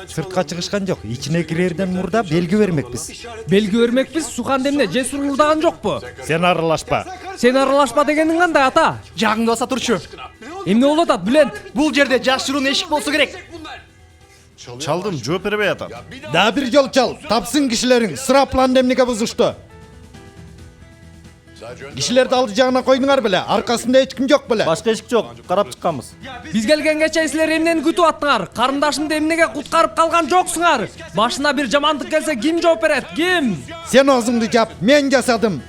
Сыртқа чыгышкан жок. Ичине кирерден мурда белги бермекпиз. Белги бермекпиз, Сухан демне Жесур урдаган жокпу? Сен аралашпа. Сен аралашпа дегениң кандай ата? Жагыңда баса турчу. Эмне болуп атат, Бүлент? Бул жерде жашыруун эшик болсо керек. Çaldım, жооп бербей атам. Да бир жол чал. Тапсын кишилериң. Sıra план демнеге бузушту. Кишилерди алды жагына койдуңар беле. Аркасында эч ким жок беле. Башка эшик жок, карап чыкканбыз. Биз келгенге силер эмнени күтүп аттыңар? Карындашымды эмнеге куткарып калган жоксуңар? Башына бир жамандык келсе ким жооп берет? Ким? Сен өзүңдү жап, мен жасадым.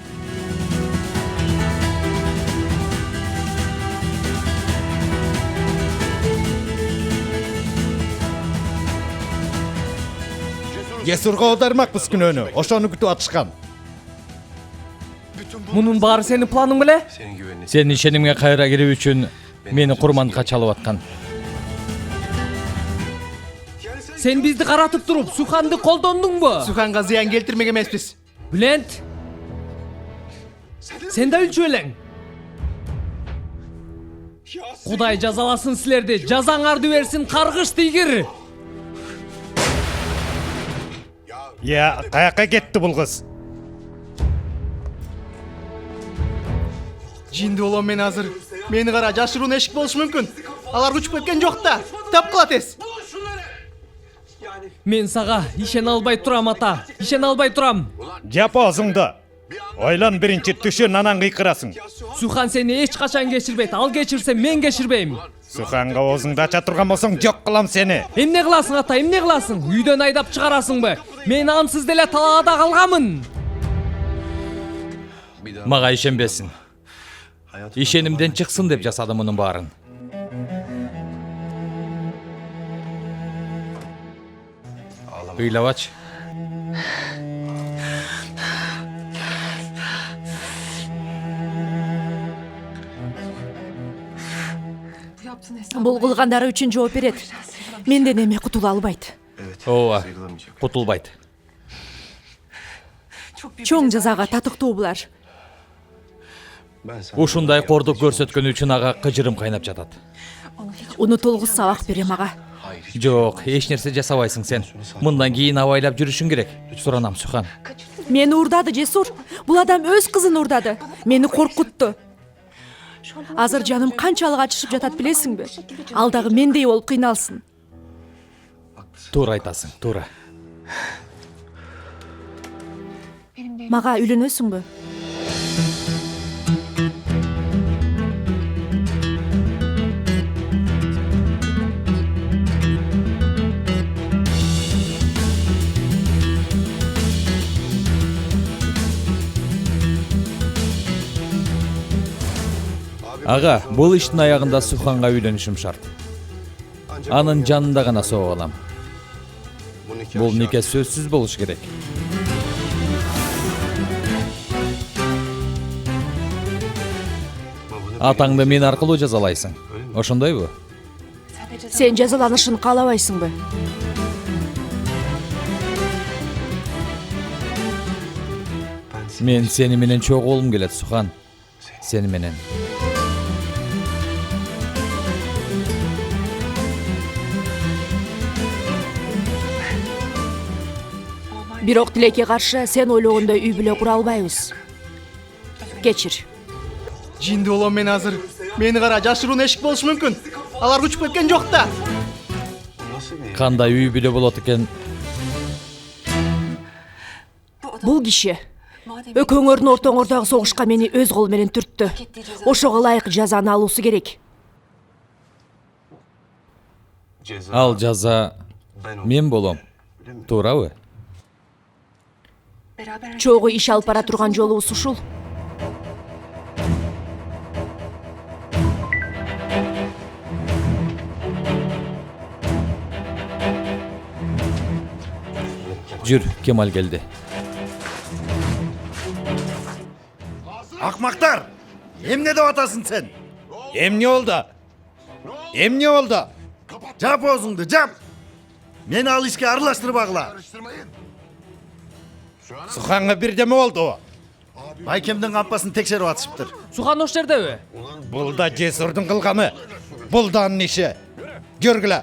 Жесурга аудармакпыз күнөөнү. Ошону күтүп атышкан. Мунун баары сенин планың беле? Сен ишенимге кайра кирип үчүн мени курмандыкка чалып аткан. Сен бизди каратып туруп, Суханды колдондуңбу? Суханга зыян келтирмек эмеспиз. Бүлент. Сен да үлчү элең. Кудай жазаласын силерди. Жазаңарды берсин, каргыш тийгир. Я, каяка кетти бул кыз? Жинди болом мен азыр. Мени кара, жашыруун эшик болушу мүмкүн. Алар учуп кеткен жок да. Тапкыла тез. Мен сага ишене албай турам ата. Ишене албай турам. Жап өзүңдү. Ойлан биринчи түшүн, анан кыйкырасың. Сухан сени эч качан кечирбейт. Ал кечирсе мен кечирбейм. Суханга өзүңдү ача турган болсоң жок кылам сени. Эмне кыласың ата, эмне кыласың? Үйдөн айдап чыгарасыңбы? Мен ансыз деле талаада калганмын. Мага ишенбесин. Ишенимден чыксын деп жасадым мунун баарын. Ыйлабач. Бул кылгандары үчүн жооп берет. Менден эме кутула албайт. Ооба, кутулбайт. Чоң жазага татыктуу булар. Ушундай кордук көрсөткөн үчүн ага кыжырым кайнап жатат. Унутулгус сабак берем ага. Жок, эч нерсе жасабайсың сен. Мындан кийин абайлап жүрүшүң керек. Суранам, Сухан. Мени урдады Жесур. Бул адам өз кызын урдады. Мени коркутту. Азыр жаным канчалык ачышып жатат билесиңби? Ал дагы мендей болуп кыйналсын. Туура айтасың, туура. Мага үйлөнөсүңбү? Ага, бул иштин аягында Суханга үйлөнүшүм шарт. Анын жанында гана соо алам. Бул нике сөзсүз болуш керек. Атаңды мен аркылуу жазалайсың. Ошондойбу? Сен жазаланышын каалабайсыңбы? Мен сени менен чогулгум келет, Сухан. Сени менен. Бирок тилекке каршы сен ойлогондой үй бүлө кура албайбыз. Кечир. Жинди болом мен азыр. Мени кара, жашыруун эшик болушу мүмкүн. Алар учуп кеткен жок да. Кандай үй бүлө болот экен? Бул киши экөөңөрдүн ортоңордогу согушка мени өз колу менен түрттү. Ошого ылайык жазаны алуусу керек. Ал жаза мен болом. Туурабы? Чогуу иш алып бара турган жолубуз ушул. Жүр, Кемал келди. Акмактар! Эмне деп атасың сен? Эмне болду? Эмне болду? Жап өзүңдү, жап! Мени ал ишке аралаштырбагыла. Суханга бирдеме болду? Байкемдин кампасын текшерип атышыптыр. Сухан ош жердеби? Бул да Жесурдун кылганы. Бул да анын иши. Көргүлө.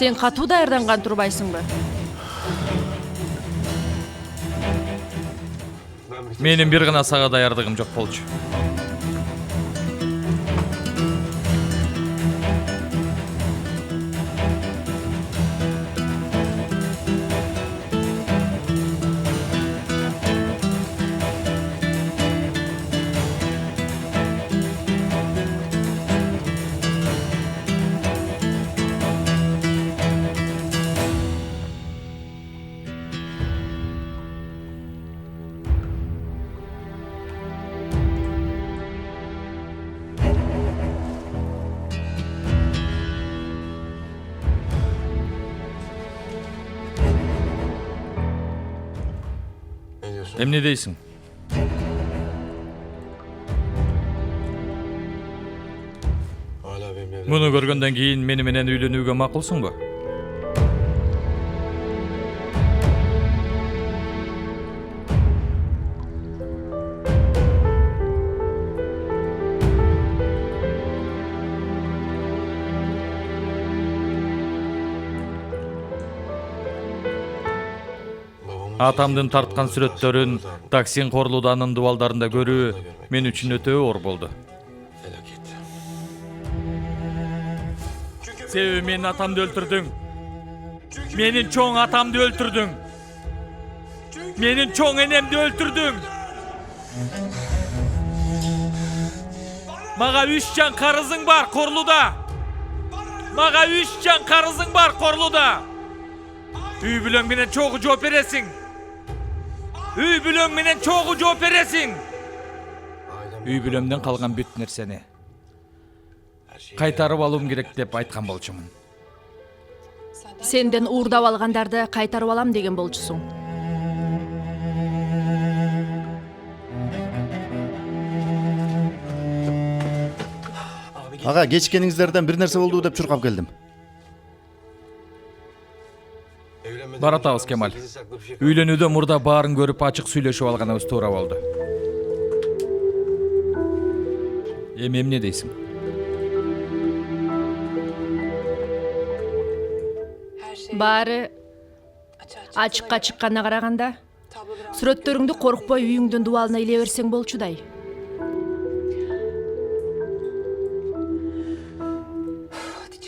Сен катуу даярданган турбайсыңбы? Менин бир гана сага даярдыгым жок болчу. Эмне дейсиң? Муну көргөндөн кийин мени менен үйлөнүүгө макулсуңбу? Атамдын тарткан сүрөттөрүн Таксин Корлуданын дубалдарында көрүү мен үчүн өтө оор болду. Себеби менин атамды өлтүрдүң. Менин чоң атамды өлтүрдүң. Менин чоң энемди өлтүрдүң. Мага 3 жан карызың бар Корлуда. Мага 3 жан карызың бар Корлуда. Үй бүлөң менен чогуу жооп бересиң. Үй бүлөң менен чогуу жооп бересиң. Үй бүлөмдөн калган бүт нерсени кайтарып алуум керек деп айткан болчумун. Сенден уурдап алгандарды кайтарып алам деген болчусуң. Ага, кечиккениңиздерден бир нерсе болду деп чуркап келдим. Баратабыз Кемаль. Үйлөнүүдө мурда баарын көрүп ачык сүйлөшүп алганыбыз туура болду. Эми эмне дейсиң? Баары ачыкка чыкканына караганда, сүрөттөрүңдү коркпой үйүңдүн дубалына иле берсең болчудай.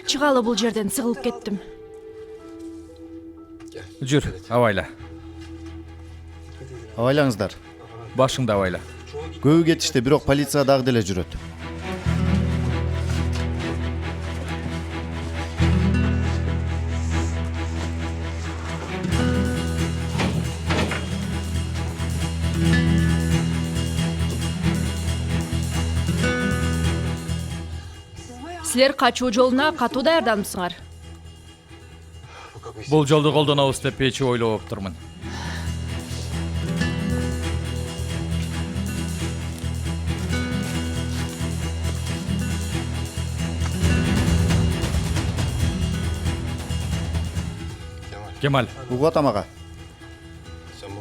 Чыгалы бул жерден, сыгылып кеттим. Жүр, абайла. Абайлаңыздар. Башыңды абайла. Көбү кетишти, бирок полиция дагы деле жүрөт. Силер качуу жолуна катуу даярданымсыңар. Бул жолду колдонобуз деп эч ойлоп турмун. Кемаль, Угу атам ага.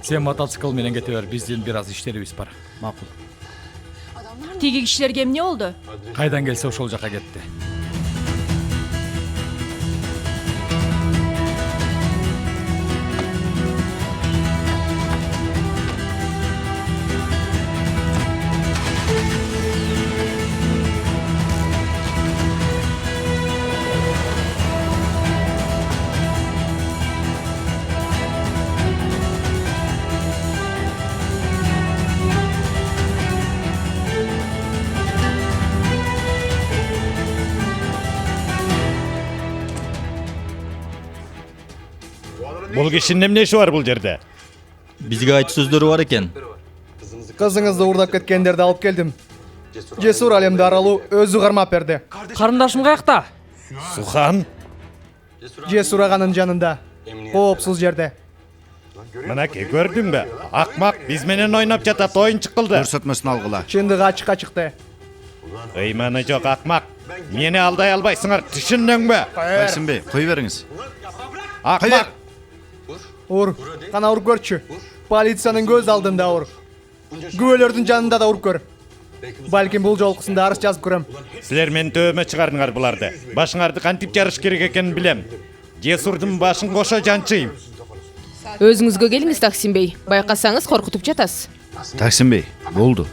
сен мотоцикл менен кете бер, биздин бир аз иштерибиз бар. Макул. Тиги кишилерге эмне болду? Кайдан келсе ошол жака кетти. Бул кишинин эмне иши бар бул жерде? Бизге айтуу сөздөрү бар экен. Кызыңызды уурдап кеткендерди алып келдим. Жесур Алемди аралуу өзү кармап берди. Карындашым каякта? Сухан, Жесур аганын жанында. Коопсуз жерде. мынакей көрдүңбү? Акмак биз менен ойноп жатат, оюнчук кылды. Көрсөтмөсүн алгыла. Чындыгы ачыкка чыкты. Ыйманы жок акмак. Мени алдай албайсыңар, түшүндүңбү? Байсынбей, кой бериңиз. Акмак. Ур, кана уруп көрчү. Полициянын көз алдында ур. Күбөлөрдүн жанында да уруп көр. Балким бул жолкусунда арыз жазып көрөм. Силер мени төбөмө чыгардыңар буларды. Башыңарды кантип жарыш керек экенин билем. Жесурдун башын кошо жанчыйм. Өзүңүзгө келиңиз, Таксимбей. Байкасаңыз коркутуп жатасыз. Таксимбей, болду.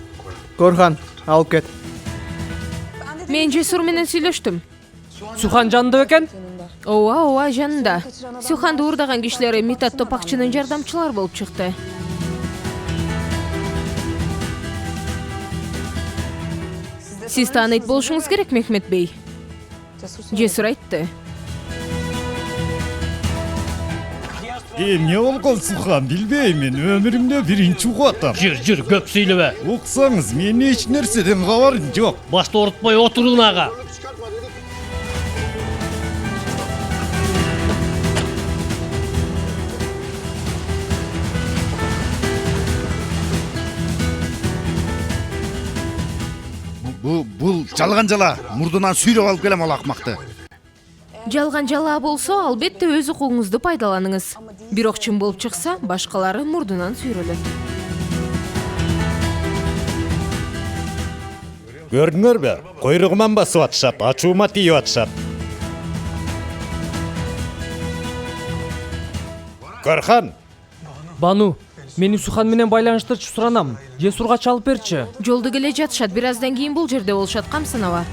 Корхан, алып кет. Мен Жесур менен сүйлөштүм. Сухан жанында экен? Ооба, жанында. Суханды уурдаган кишилер Митат Топакчынын жардамчылары болуп чыкты. Сиз тааныйт болушуңуз керек, Мехмет бей. Жесур айтты. Эмне болгон Сухан, билбеймин. Өмүрүмдө биринчи угатам. Жүр, көп сүйлөбө. Уксаңыз, мен эч нерседен кабарым жок. Башты орутпай отурун ага. Бул жалган жала. Мурдунан сүйрөп алып келем ал акмакты. Жалган жала болсо, албетте өз укугуңузду пайдаланыңыз. Бирок чын болуп чыкса, башкалары мурдунан сүйрөлөт. Көрдүңөрбү? Койругуман басып атышат, ачуума тийип атышат. Корхан, Бану, мени Сухан менен байланыштырчы суранам. Жесурга чалып берчи. Жолду келе жатышат, бир аздан кийин бул жерде болушат, камсынаба.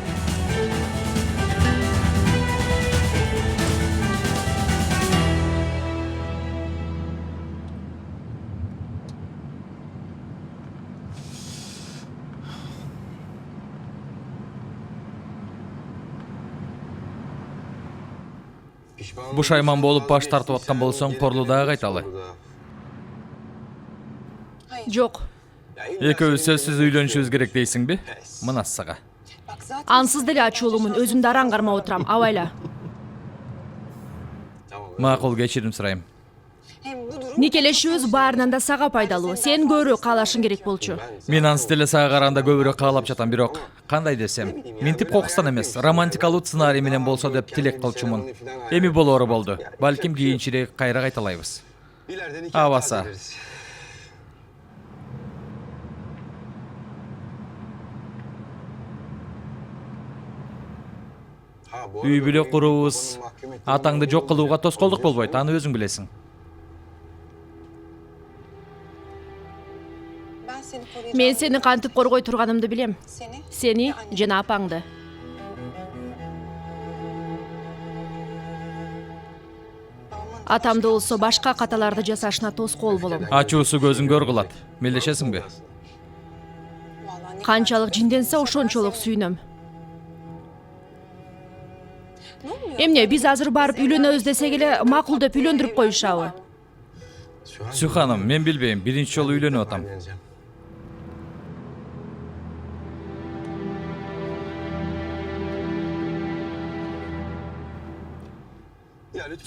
Бушайман болуп баш тартып аткан болсоң, Корлуудагы кайталы. Жок. Экөөбүз сөзсүз үйлөнүшүбүз керек дейсиңби? Мына сага. Ансыз деле ачуулумун, өзүмдү араң кармап отурам, абайла. Макул, кечирим сурайм. Никелешибиз баарынан да сага пайдалуу. Сен көбүрөөк каалашың керек болчу. Мен ансы деле сага караганда көбүрөөк каалап жатам, бирок кандай десем, минтип кокустан эмес, романтикалуу сценарий менен болсо деп тилек кылчумун. Эми болоору болду. Балким кийинчерээк кайра кайталайбыз. Абаса. Үй бүлө курубуз. Атаңды жок кылууга тоскоолдук болбойт, аны өзүң билесиң. Мен сени кантип коргой турганымды билем. Сени жана апаңды. Атамды болсо башка каталарды жасашына тоскоол болом. Ачуусу көзүң көр кылат. Мелдешесиңби? Канчалык жинденсе ошончолук сүйүнөм. Эмне, биз азыр барып үйлөнөбүз десек эле макул деп үйлөндүрүп коюшабы? Суханым, мен билбейм, биринчи жолу үйлөнүп атам.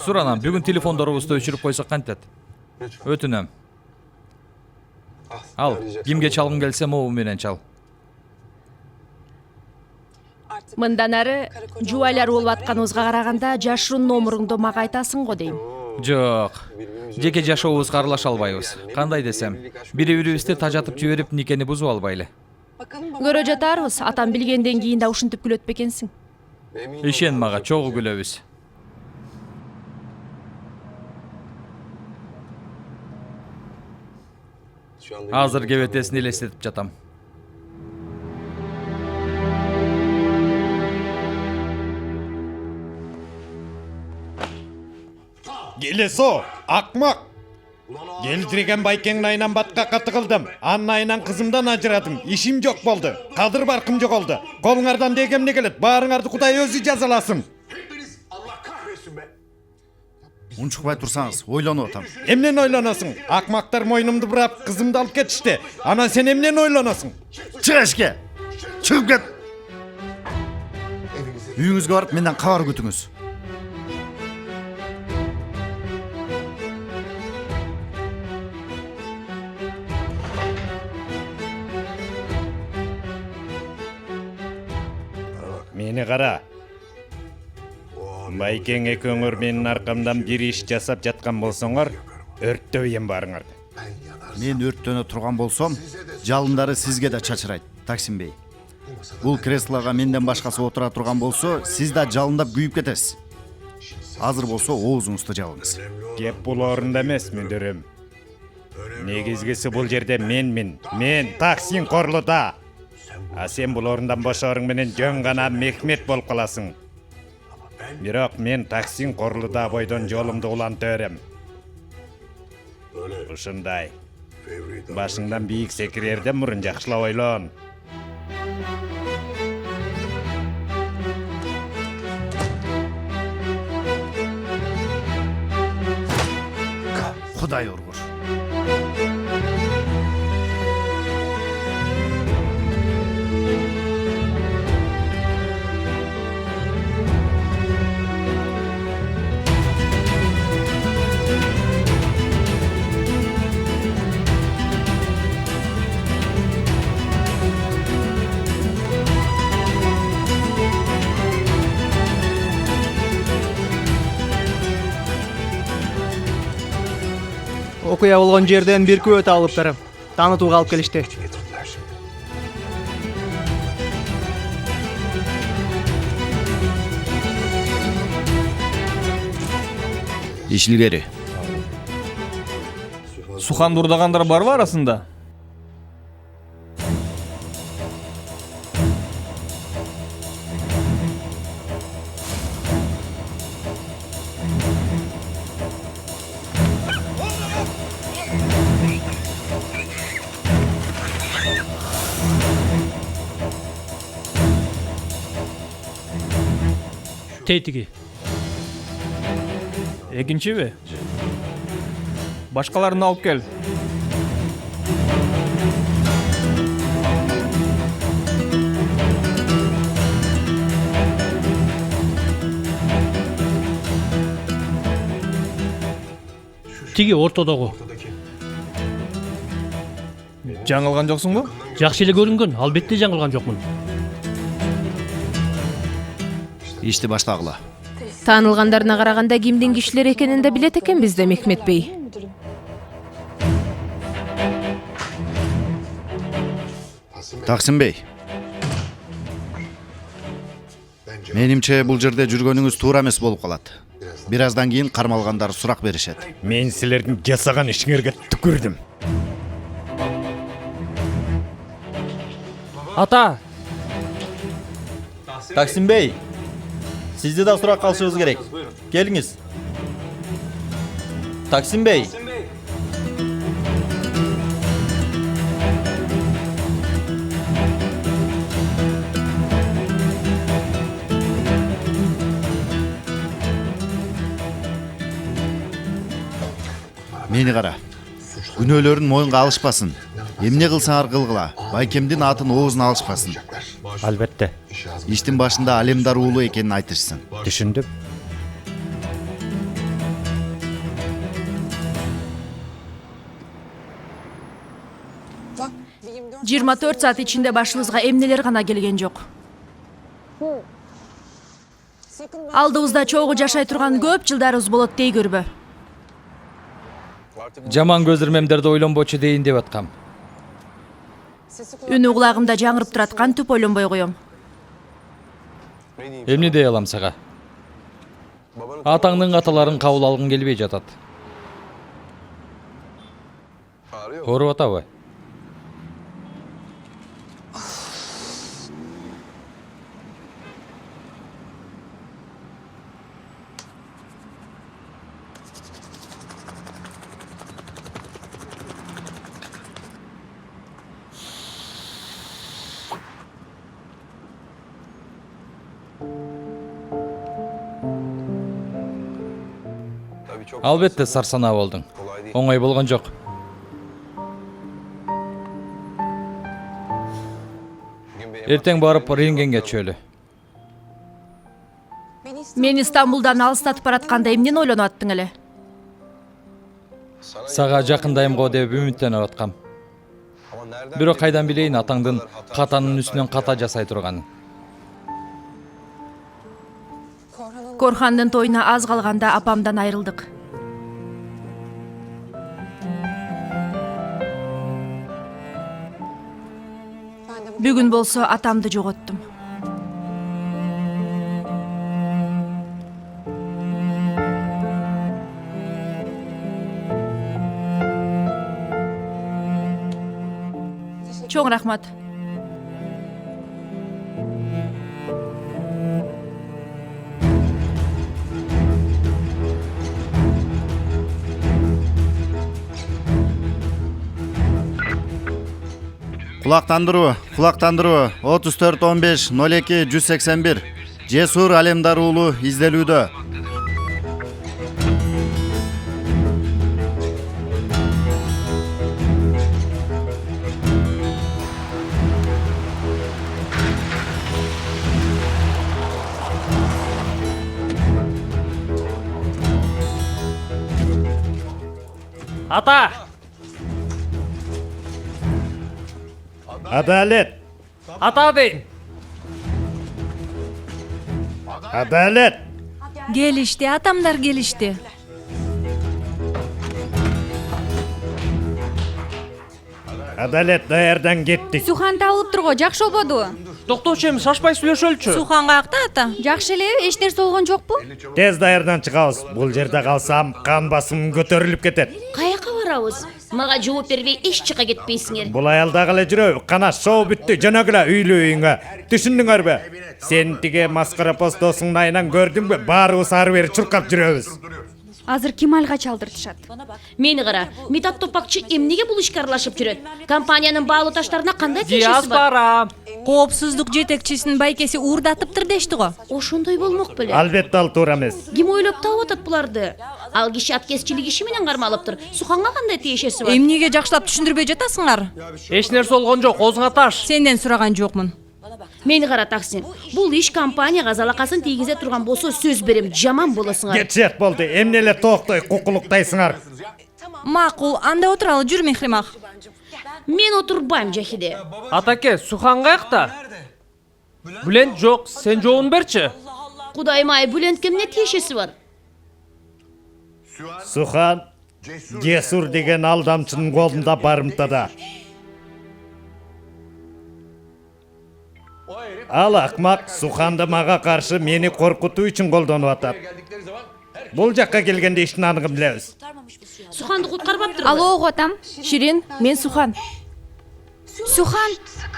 Суранам, бүгүн телефондорубузду өчүрүп койсок кантет? Өтүнөм. Ал, кимге чалгың келсе могу менен чал. Мындан ары жубайлар болуп атканыбызга караганда жашыруун номуруңду мага айтасың го дейм. Жок. Жеке жашообузга аралаша албайбыз. Кандай десем, бири-бирибизди тажатып жиберип никени бузуп албайлы. Көрө жатарбыз, атам билгенден кийин да ушинтип күлөт бекенсиң. Ишен мага, чогуу күлөбүз. Азыр кебетесин элестетип жатам. келесо, акмак. Келтирген байкеңдин айынан баткакка тыгылдым. Анын айынан кызымдан ажырадым. Ишим жок болду. Кадыр баркым жоголду. Колуңардан дегемне келет. Баарыңарды Кудай өзү жазаласын. Унчукпай турсаңыз, ойлонуп атам. Эмнен ойлоносуң? Акмактар мойнумду бурап кызымды алып кетишти. Анан сен эмнен ойлоносуң? Чык эшикке. Чыгып кет. Үйүңүзгө барып менден кабар күтүңүз. Мени кара. Байкең экөөңөр менин аркамдан бир иш жасап жаткан болсоңор, өрттөйем барыңарды. Мен өрттөнө турган болсом, жалындары сизге да чачырайт, Таксимбей. Бул креслога менден башкасы отура турган болсо, сиз да жалындап күйүп кетесиз. Азыр болсо оозуңузду жабыңыз. Кеп бул орунда эмес мүдүрүм. Негизгиси бул жерде менмин. Мен Таксин Корлуда. А сен бул орундан бошооруң менен жөн гана Мехмет болуп каласың. Бирок мен Таксин Корлуда бойдон жолумду уланта берем. Ушундай. Башыңдан бийик секирерден мурун жакшылап ойлон. Кудай ургур. Окуя болгон жерден бир көт алып берем. Таанытууга алып келишти. Иш илгери. Суханды урдагандар барбы арасында? Тейтиги. Экинчиби? Башкаларын алып кел. Тиги ортодогу. Жаңылган жоксуңбу? Жакшы эле көрүнгөн, албетте жаңылган жокмун. Ишти баштагыла. Таанылгандарына караганда кимдин кишилер экенин да билет экенбиз да, Мехмет бей. Таксим бей. Менимче бул жерде жүргөнүңүз туура эмес болуп калат. Бир аздан кийин кармалгандар сурак беришет. Мен силердин жасаган ишиңерге түкүрдүм. Ата! Таксим бей, сизди да сурак алышыбыз керек. Келиңиз. Таксим бей. Мени кара. Күнөөлөрүн моюнга алышпасын. Эмне кылсаңар кылгыла. Байкемдин атын оозуна алышпасын. Албетте. Иштин башында Алемдар уулу экенин айтышсын. Түшүндүм. Жыйырма 24 саат ичинде башыбызга эмнелер гана келген жок. Алдыбызда чогуу жашай турган көп жылдарыбыз болот дей көрбө. Жаман көзүрмемдерди ойлонбочу дейин деп аткам. Үнү кулагымда жаңырып турат, кантип ойлонбой коем. Эмне дей алам сага? Атаңдын каталарын кабыл алгың келбей жатат. Ооруп атабы? Албетте сарсанаа болдуң. Оңой болгон жок. Эртең барып рентгенге түшөлү. Мен Стамбулдан алыстатып баратканда эмнени ойлонуп аттың эле? Сага жакындайм го деп үмүттөнүп аткам. Бирок кайдан билейин атаңдын катанын үстүнөн ката жасай турганын. Корхандын тоюна аз калганда апамдан айрылдык. Бүгүн болсо атамды жоготтум. Чоң рахмат. Kulaqtandırуу 34 15 02 181. Cesur Alemdar уулу izdelүүдө. Ата! Adalet. Ата дейін! Adalet. Келишти, атамдар келишти. Adalet даярдан кеттик. Сухан табылып турго, жакшы болбоду. Тоқтоочу эми шашпай сүйлөшөлүчү. Сухан каякта ата? Жакшы эле, эч нерсе болгон жокпу? Тез даярдан чыгабыз. Бул жерде калсам кан басымым көтөрүлүп кетет. Каяка барабыз? Мага жооп бербей эч жака кетпейсиңер. Бул аялдагы эле жүрөбү. Кана шоу бүттү. Жөнөгүлө үйлүү үйүңө. Түшүндүңөрбү? Сен тиге маскара постосуңдун айынан көрдүңбү? Баарыбыз ары бери чуркап жүрөбүз. Азыр Кемалга чалдыртышат. Мени кара, Медат Топакчы эмнеге бул ишке аралашып жүрөт? Компаниянын баалуу таштарына кандай тиешеси бар? Диаспора! Коопсуздук жетекчисинин байкеси уурдатыптыр дешти го. Ошондой болмок беле. Албетте ал туура эмес. Ким ойлоп таап атат буларды? Ал киши аткезчилик иши менен кармалыптыр. Суханга кандай тиешеси бар? Эмнеге жакшылап түшүндүрбөй жатасыңар? Эч нерсе болгон жок, оозуңа таш. Сенден сураган жокмун. Мени кара Таксим. Бул иш компанияга залакасын тийгизе турган болсо сөз берем, жаман болосуңар. Кетчет болду. Эмне эле тооктой кукулуктайсыңар. Макул, анда отуралы, жүр Мехримах. Мен отурбайм, Жахиде. Атаке, Сухан каякта? Бүлент жок, сен жообун берчи. Кудайым ай, Бүлентке эмне тиешеси бар? Сухан Жесур деген алдамчынын колунда барымтада. Ал акмак Суханды мага каршы мени коркутуу үчүн колдонуп атат. Бул жакка келгенде иштин аныгын билебиз. Суханды куткарбаптыр. Алло, атам. Ширин, мен Сухан. Сухан,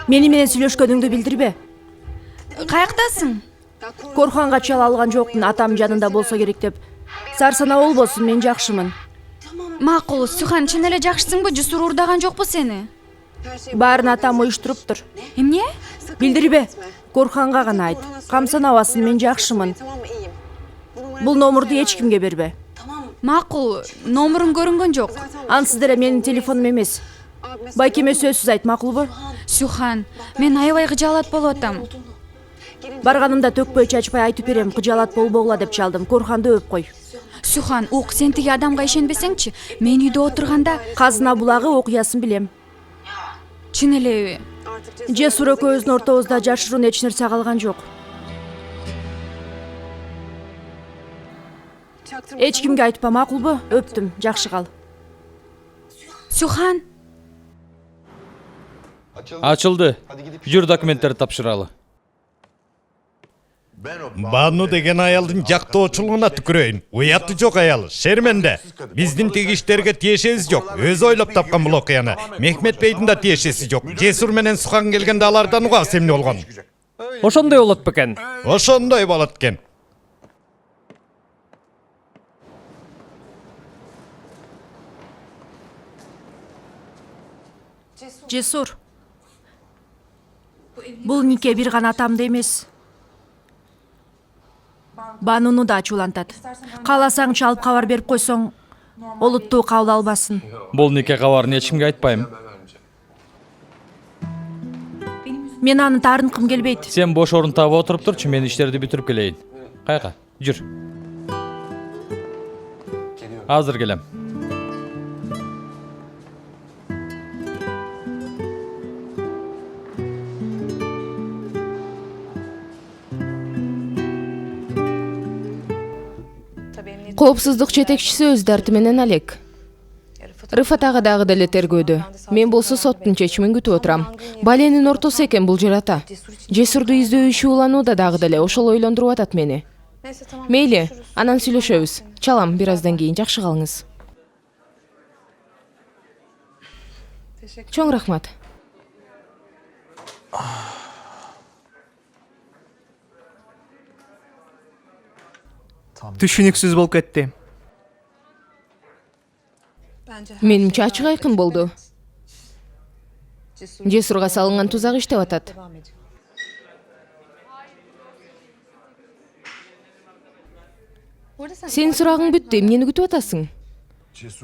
Мени менен сүйлөшкөнүңдү билдирбе. каяктасың? Корханга чала алган жокмун, атам жанында болсо керек деп. Сарсана болбосун, мен жакшымын. Макул, Сухан, чын эле жакшысыңбы? Жесур уурдаган жокпу сени? Баарын атам уюштуруптур. Эмне? Билдирбе. Корханга гана айт. Камсанабасын, мен жакшымын. Бул номурду эч кимге бербе. Макул, номурун көрүнгөн жок. Ансыз деле менин телефонум эмес. Байкеме сөзсүз айт, макулбу? Сухан, мен аябай кыжаалат болуп атам. Барганымда төкпөй чачпай айтып берем, кыжаалат болбогула деп чалдым. Корханды өп кой. Сухан, ук, сен тиги адамга ишенбесеңчи, мен үйдө отурганда Казына булагы окуясын билем. чын элеби? Жесур экөөбүздүн ортобузда жашыруун эч нерсе калган жок. Эч кимге айтпа, макулбу? Өптүм, жакшы кал. Сухан, Ачылды. Жүр документтерди тапшыралы. Бану деген аялдын жактоочулугуна түкүрөйүн. Уяты жок аял, шерменде. Биздин тегиштерге тиешебиз жок. Өзү ойлоп тапкан бул окуяны. Мехмет бейдин да тиешеси жок. Жесур менен Сухан келгенде алардан угабыз эмне болгон. Ошондой болот бекен. Ошондой болот экен. Жесур. Бул нике бир гана атамды эмес. Бануну да ачуулантат. Кааласаң чалып кабар берип койсоң, олуттуу кабыл албасын. Бул нике кабарын эч кимге айтпайм. Мен аны таарынкым келбейт. Сен бош орун таап отуруп турчу, мен иштерди бүтүрүп келейин. Кайка, жүр. Азыр келем. Коопсуздук жетекчиси өз дарты менен алек. Рыфат ага дагы деле тергөөдө. Мен болсо соттун чечимин күтүп отурам. Баленин ортосу экен бул жер ата. Жесурду издөө иши уланууда дагы деле ошол ойлондуруп атат мени. Мейли, анан сүйлөшөбүз. Чалам бир аздан кийин, жакшы калыңыз. Чоң рахмат. Түшүнүксүз болуп кетти. Менимче ачык айкын болду. Жесурга салынган тузак иштеп атат. Сенин сурагың бүттү, эмнени күтүп атасың?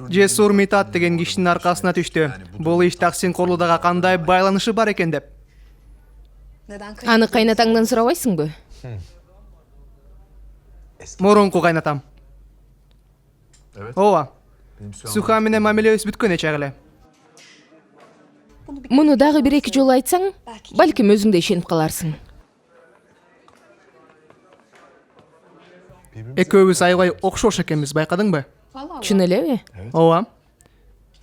Жесур Митат деген кишинин аркасына түштү. Бул иш Таксин Корлудага кандай байланышы бар экен деп. Аны кайнатаңдан сурабайсыңбы? Мурунку кайнатам. Ооба. Сухан менен мамилебиз бүткөн эчек эле. Муну дагы бир-эки жолу айтсаң, балким өзүң да ишенип каларсың. Экөөбүз аябай окшош экенбиз, байкадыңбы? Чын элеби? Ооба.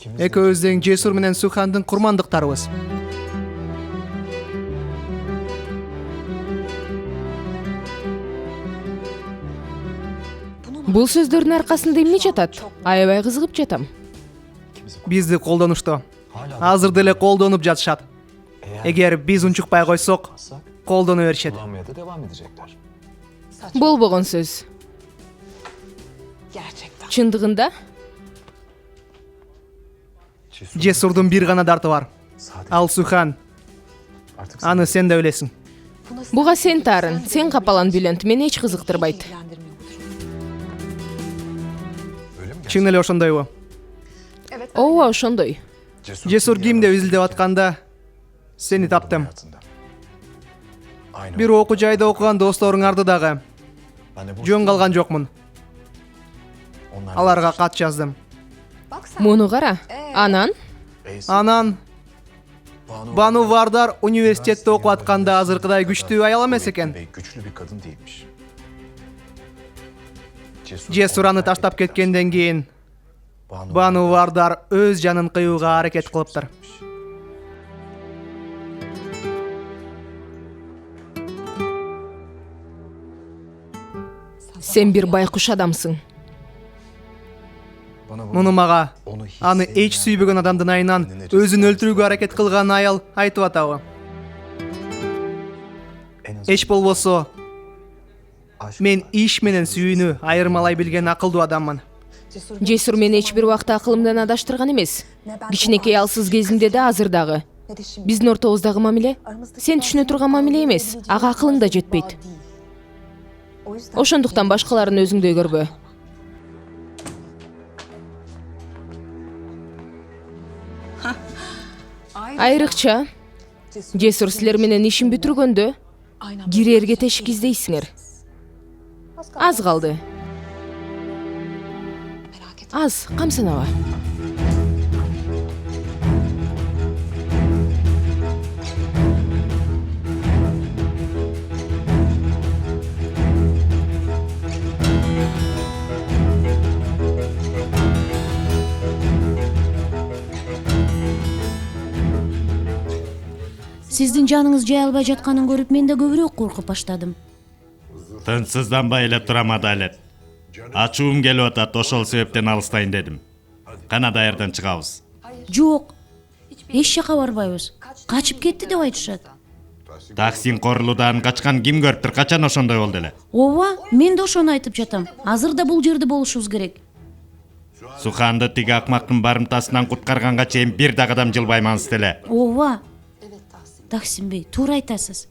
Экөөбүздүн Жесур менен Сухандын курмандыктарыбыз. Бул сөздөрдүн аркасында эмне жатат? Аябай кызыгып жатам. Бизди колдонушту. Азыр деле колдонуп жатышат. Эгер биз унчукпай койсок, колдоно беришет. Болбогон сөз. Чындыгында Жесурдун бир гана дарты бар. Ал Сухан. Аны сен да билесиң. буга сен тарын, сен капалан Бülent мени эч кызыктырбайт. Чын эле ошондойбу? Ооба, ошондой. Жесур кимде изилдеп атканда сени таптым. Бир окуу жайда окуган досторуңарды дагы жөн калган жокмун. Аларга кат жаздым. Муну кара. Анан Бану Вардар университетте окуп атканда азыркыдай күчтүү аял эмес экен. Жесур аны таштап кеткенден кийин Бану Вардар өз жанын кыюуга аракет кылыптыр. Сен бир байкуш адамсың. Муну мага аны эч сүйбөгөн адамдын айынан өзүн өлтүрүүгө аракет кылган аял айтып атабы. Эч болбосо мен иш менен сүйүүнү айырмалай билген акылдуу адаммын. Жесур мени эч бир убакта акылымдан адаштырган эмес. Кичинекей алсыз кезинде да азыр дагы. Биздин ортобуздагы мамиле сен түшүнө турган мамиле эмес. Ага акылың да жетпейт. Ошондуктан башкаларын өзүңдөй көрбө. Айрыкча Жесур силер менен ишин бүтүргөндө кирерге тешик издейсиңер. Аз калды. Аз, камсанаба. Сиздин жаныңыз жай албай жатканын көрүп мен да көбүрөөк коркуп баштадым. Тынчсызданбай эле турам Адалет. Ачуум келип атат, ошол себептен алыстайын дедим. Кана даярдан чыгабыз. Жок. Эч жака барбайбыз. Качып кетти деп айтышат. Таксин Корлудан качкан ким көрүптүр, качан ошондой болду эле? Ооба, мен да ошону айтып жатам. Азыр да бул жерде болушубуз керек. Суханды тиги акмактын барымтасынан куткарганга чейин бир дагы адам жылбаймансыз эле. Ооба. Таксин бей, туура айтасыз.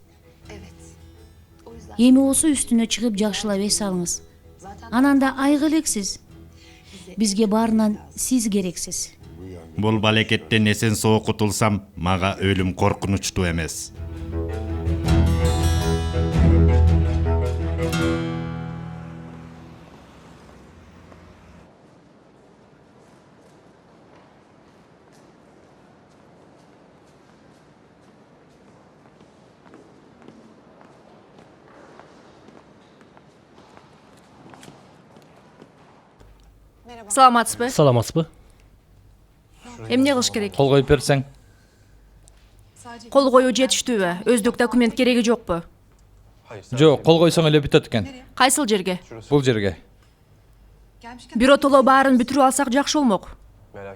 Эми болсо үстүнө чыгып жакшылап эс алыңыз. Анан да айгы элексиз. Бизге баарынан сиз керексиз. Бул балекеттен эсен соо кутулсам, мага өлүм коркунучтуу эмес. Саламатсызбы? Саламатсызбы? Эмне кылыш керек? Кол коюп берсең. Кол коюу жетиштүүбү? Өздүк документ кереги жокпу? Жок, кол койсоң эле бүтөт экен. Кайсыл жерге? Бул жерге. Биротоло баарын бүтүрүп алсак жакшы болмок.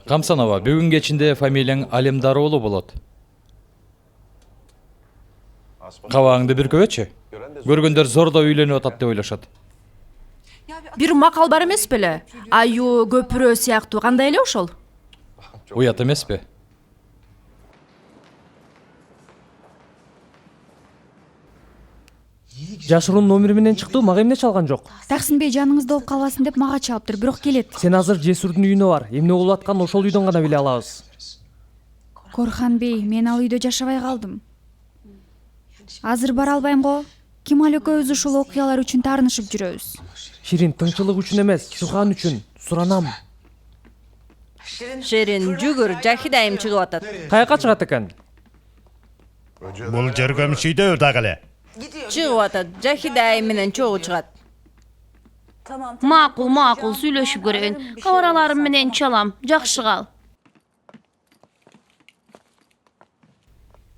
Камсанова, бүгүн кечинде фамилияң Алемдар болот. Кабагыңды бир көбөчү. Көргөндөр зордо үйлөнүп атат деп ойлошот. Бир макал бар эмес беле? Аю көпүрө сыяктуу кандай эле ошол? Уят эмеспи? Жашыруун номери менен чыкты, мага эмне чалган жок. Таксинбей жаныңызда болуп калбасын деп мага чалыптыр, бирок келет. Сен азыр Жесурдун үйүнө бар. Эмне болуп атканын ошол үйдөн гана биле алабыз. Корхан бей, мен ал үйдө жашабай калдым. Азыр бара албайм го. Кемал экөөбүз ушул окуялар үчүн таарынышып жүрөбүз. Ширин, тынчылык үчүн эмес, Чуркан үчүн. Суранам. Ширин, жүгүр, Жахидайым чыгып атат. Каяка чыгат экен? Бул жөргөмүш үйдө дагы эле. Чыгып атат, Жахидайым менен чогуу чыгат. Макул, сүйлөшүп көрөйүн. Кабараларым менен чалам. Жакшы кал.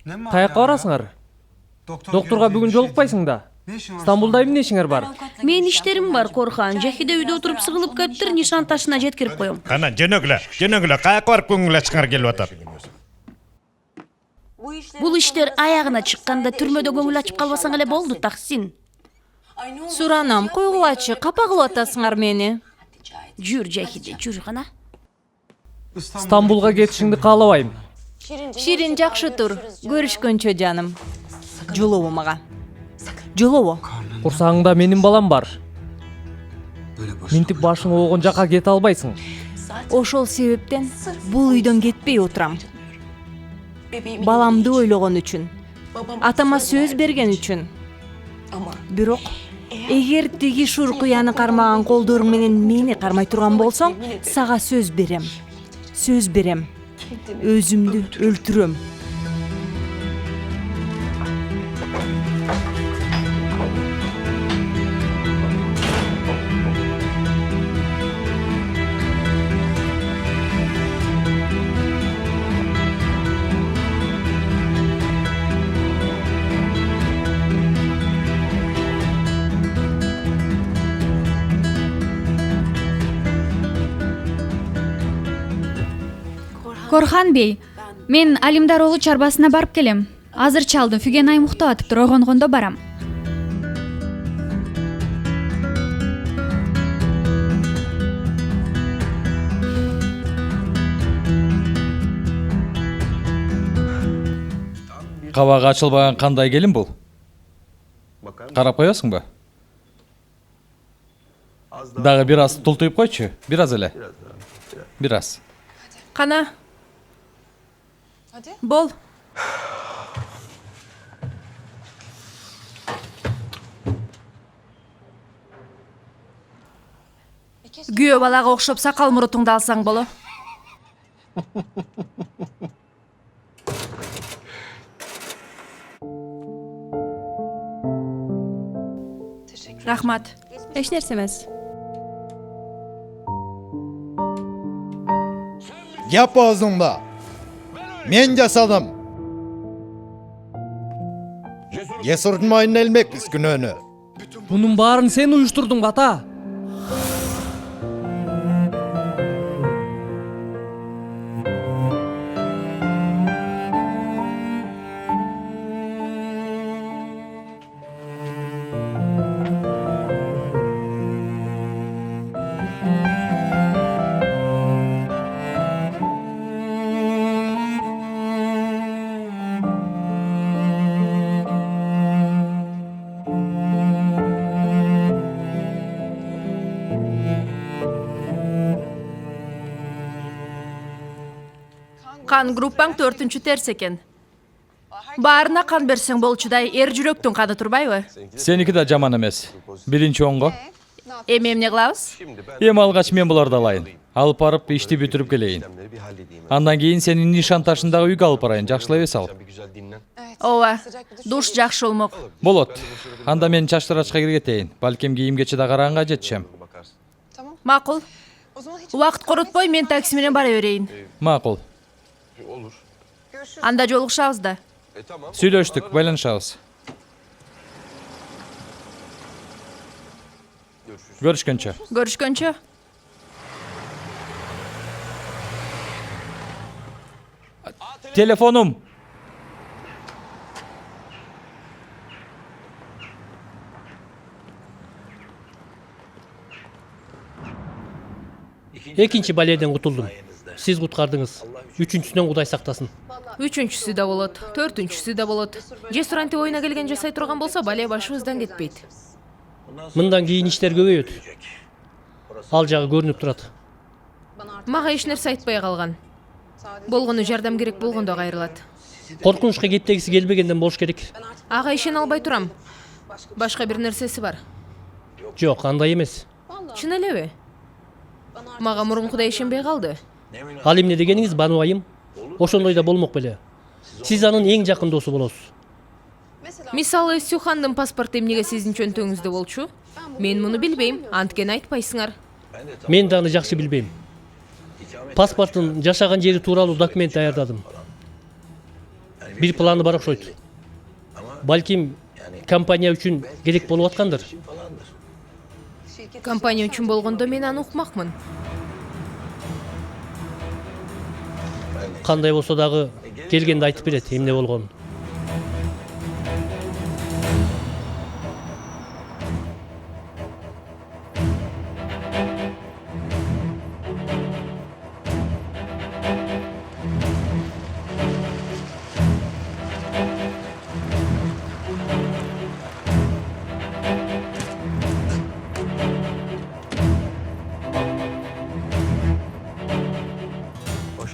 Каяка барасыңар? Доктурга бүгүн жолукпайсың да. Стамбулда эмне ишиңер бар? Менин иштерим бар, Корхан. Жахиде үйдө отуруп сыгылып кетиптир, нишан ташына жеткирип коем. Кана жөнөгүлө, каяка барып көңүл ачкыңар келип атат. Бул иштер аягына чыкканда түрмөдө көңүл ачып калбасаң эле болду, Таксин. Суранам, койгулачы, капа кылып атасыңар мени. Жүр, Жахиде, жүр гана. Стамбулга кетишиңди каалабайм. Ширин, жакшы тур. Көрүшкөнчө жаным. Жолобу мага. Жолобу. Курсагыңда менин балам бар. Минтип башың оогон жака кете албайсың. Ошол себептен бул үйдөн кетпей отурам. Баламды ойлогон үчүн. Атама сөз берген үчүн. Бирок эгер тиги шуркуяны кармаган колдоруң менен мени кармай турган болсоң, сага сөз берем. Сөз берем. Өзүмдү өлтүрөм. Корхан бей, мен Алимдар оолу чарбасына барып келем. Азыр чалдым, Фүген айым уктап атыптыр, ойгонгондо барам. Кабагы ачылбаган кандай келин бул? Карап коесуңбу? Дагы бир аз тултуйуп койчу, бир аз эле. Бир аз. Кана. Бол. Күйөө балага окшоп сакал мурутуңду алсаң боло. Рахмат. Эч нерсе эмес. Yap ağzımda. Men жасадым. Жесурдун мойнуна илмекпиз күнөөнү. Bunun баарын сен уюштурдуң, ата. Кан группаң 4-чү терс экен. Баарына кан берсең болчудай, эр жүрөктүн каны турбайбы? Сеники да жаман эмес. Биринчи оңго. Эми эмне кылабыз? Эми алгач мен буларды алайын. Алып барып ишти бүтүрүп келейин. Андан кийин сенин нишан ташындагы үйгө алып барайын. Жакшылап эс ал. Ооба, душ жакшы болмок. Болот. Анда мен чачтырачка киргетейин. Балким кийимгече да караганга жетишем. Макул. Убакыт коротпой, мен такси менен бара берейин. Макул. Анда жолугушабыз да. Сүйлөштүк, байланышабыз. Görüşkönçö. Görüşkönçö. Telefonum. экинчи баледен кутулдум. Сиз куткардыңыз. Үчүнчүсүнөн Кудай сактасын. Үчүнчүсү да болот, төртүнчүсү да болот. Жесур анте оюна келген жасай турган болсо, бале башыбыздан кетпейт. Мындан кийин иштер көбөйөт. Ал жагы көрүнүп турат. Мага эч нерсе айтпай калган. Болгону жардам керек болгондо кайрылат. Коркунучка кеттегиси келбегенден болуш керек. Ага ишене албай турам. Башка бир нерсеси бар. Жок, андай эмес. Чын элеби? Мага мурункудай ишенбей калды. Ал эмне дегениңиз, Бану айым? Ошондой да болмок беле. Сиз анын эң жакын досу болосуз. Мисалы, Сюхандын паспорту эмнеге сиздин чөнтөгүңүздө болчу? Мен муну билбейм, анткени айтпайсыңар. Мен да аны жакшы билбейм. Паспорттун жашаган жери тууралуу документ даярдадым. Бир планы бар окшойт. Балким компания үчүн керек болуп аткандыр. Компания үчүн болгондо мен аны укмакмын. Кандай болсо дагы келгенде айтып берет эмне болгонун.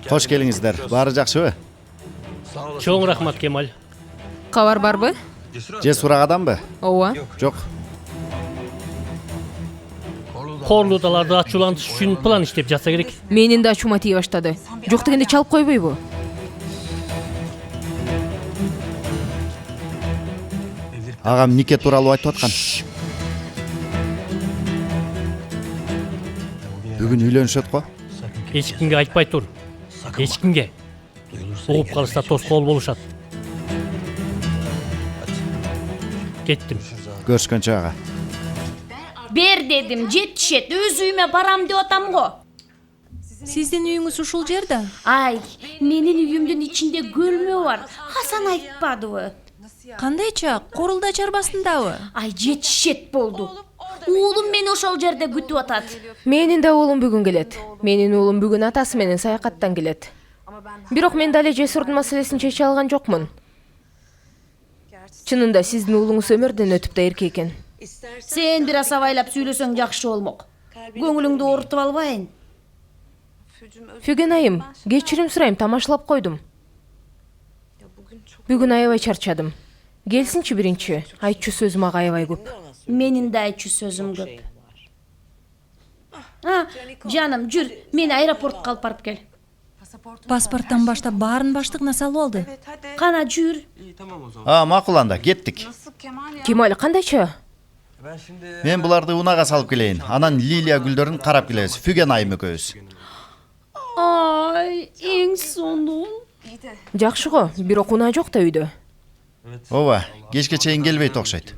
Кош келиңиздер. Баары жакшыбы? Чоң рахмат, Кемаль. Кабар барбы? Жесур агадамбы? Ооба. Жок. Корлуудаларды ачуулантыш үчүн план иштеп жатса керек. Менин да ачуума тие баштады. Жок дегенде чалып койбойбу? Агам нике тууралуу айтып аткан. Бүгүн үйлөнүшөт го? Эч кимге айтпай тур. Эч кимге. Угуп калышса тоскоол болушат. Кеттим. Көрүшкөнчө ага. Бер дедим, жетишет, өз үйүмө барам деп атам го. Сиздин үйүңүз ушул жерде? Ай, менин үйүмдүн ичинде көлмө бар. Хасан айтпадыбы? Кандайча, Корулда чарбасындабы? Ай, жетишет болду. Уулум мени ошол жерде күтүп атат. Менин да уулум бүгүн келет. Менин уулум бүгүн атасы менен саякаттан келет. Бирок мен дале Жесурдун маселесин чече алган жокмун. Чынында сиздин уулуңуз өмүрдөн өтүп да эрке экен. Сен бир аз абайлап сүйлөсөң жакшы болмок. Көңүлүңдү оорутуп албайын. Фүген айым, кечирим сурайм, тамашалап койдум. Бүгүн аябай чарчадым. Келсинчи биринчи, айтчу сөзүм ага аябай көп. Менин да айтчу сөзүм көп. Жаным, жүр, мени аэропортко алып барып кел. Паспорттан баштап баарын баштыгына салып алды. Кана жүр. Макул анда, кеттик. Кемаль, кандайча? Мен буларды унага салып келейин. Анан лилия гүлдөрүн карап келебиз. Фүген айым экөөбүз. Ай, эң сонун. Жакшы го, бирок унаа жок да үйдө. Ооба, кечке чейин келбейт окшойт.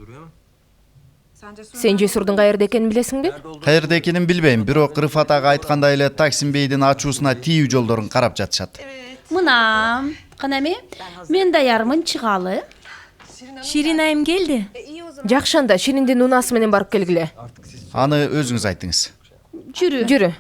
Сен Жесурдун каерде экенин билесиңби? Каерде экенин билбейм, бирок Рыфат ага айткандай эле Таксим бейдин ачуусуна тиүү жолдорун карап жатышат. Мына, кана мен даярмын, чыгалы. Ширин айым келди. Жакшы анда, Шириндин унаасы менен барып келгиле. Аны өзүңүз айттыңыз. Жүрү. Жүрү.